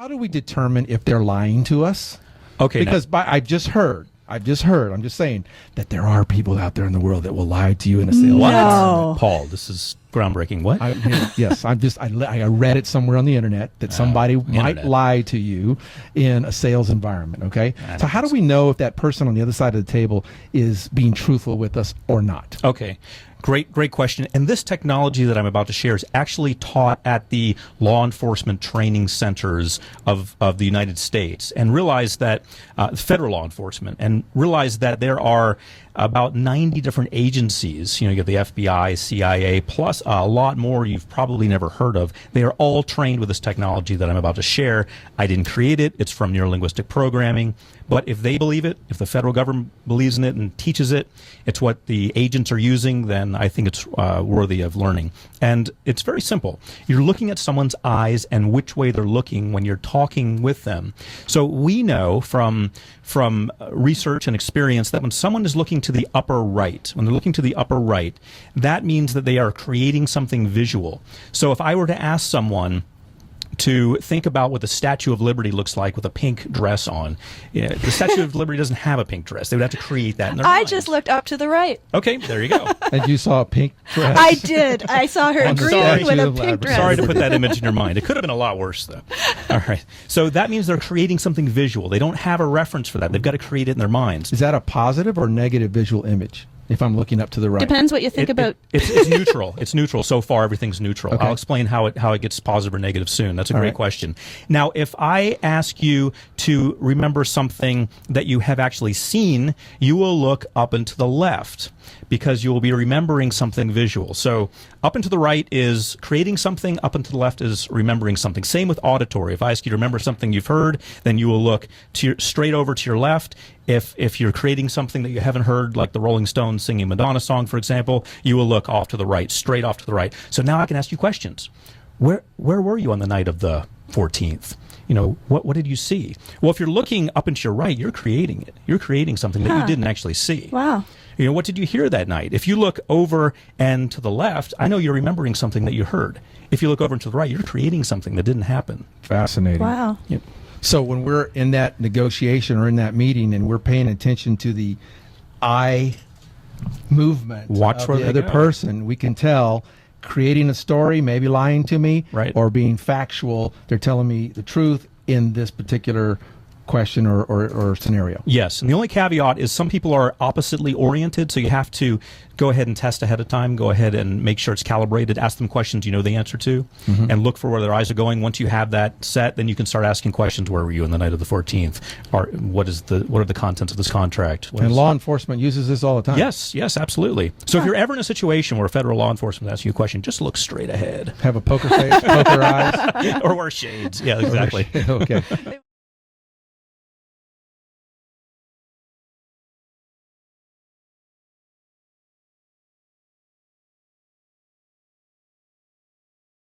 How do we determine if they're lying to us? Okay. Because I've just heard, I'm just saying that there are people out there in the world that will lie to you in a sales environment. Paul, this is groundbreaking. What? Yes, I read it somewhere on the internet that somebody might lie to you in a sales environment, okay? So how do we know if that person on the other side of the table is being truthful with us or not? Okay. Great question. And this technology that I'm about to share is actually taught at the law enforcement training centers of the United States, and realize that federal law enforcement, and realize that there are about 90 different agencies. You know, you got the FBI, CIA, plus a lot more you've probably never heard of. They are all trained with this technology that I'm about to share. I didn't create it. It's from neurolinguistic programming. But if they believe it, if the federal government believes in it and teaches it, it's what the agents are using, then I think it's worthy of learning. And it's very simple. You're looking at someone's eyes and which way they're looking when you're talking with them. So we know from research and experience that when someone is looking to the upper right, that means that they are creating something visual. So if I were to ask someone to think about what the Statue of Liberty looks like with a pink dress on. The Statue of Liberty doesn't have a pink dress. They would have to create that in their minds. just looked up to the right. Okay, there you go. And you saw a pink dress? I did. I saw her green with a pink dress. Sorry to put that image in your mind. It could have been a lot worse, though. All right. So that means they're creating something visual. They don't have a reference for that. They've got to create it in their minds. Is that a positive or negative visual image? If I'm looking up to the right, depends what you think about. It's neutral. It's neutral. So far, everything's neutral. Okay. I'll explain how it gets positive or negative soon. That's a great question. Now, if I ask you to remember something that you have actually seen, you will look up and to the left, because you will be remembering something visual. So up and to the right is creating something, up and to the left is remembering something. Same with auditory. If I ask you to remember something you've heard, then you will look straight over to your left. If you're creating something that you haven't heard, like the Rolling Stones singing Madonna song, for example, you will look off to the right, straight off to the right. So now I can ask you questions. Where were you on the night of the 14th? You know, what did you see? Well, if you're looking up and to your right, you're creating it. You're creating something that you didn't actually see. Wow. You know, what did you hear that night? If you look over and to the left, I know you're remembering something that you heard. If you look over and to the right, you're creating something that didn't happen. Fascinating. Wow. Yep. So when we're in that negotiation or in that meeting and we're paying attention to the eye movement of the other person, we can tell creating a story, maybe lying to me, right, or being factual. They're telling me the truth in this particular question or scenario. Yes, and the only caveat is some people are oppositely oriented, so you have to go ahead and test ahead of time, go ahead and make sure it's calibrated, ask them questions you know the answer to, and look for where their eyes are going. Once you have that set, then you can start asking questions. Where were you on the night of the 14th? Or what are the contents of this contract? And law enforcement uses this all the time. Yes, absolutely. So if you're ever in a situation where federal law enforcement asks you a question, just look straight ahead. Have a poker face, poker eyes. Or wear shades. Yeah, exactly. Okay.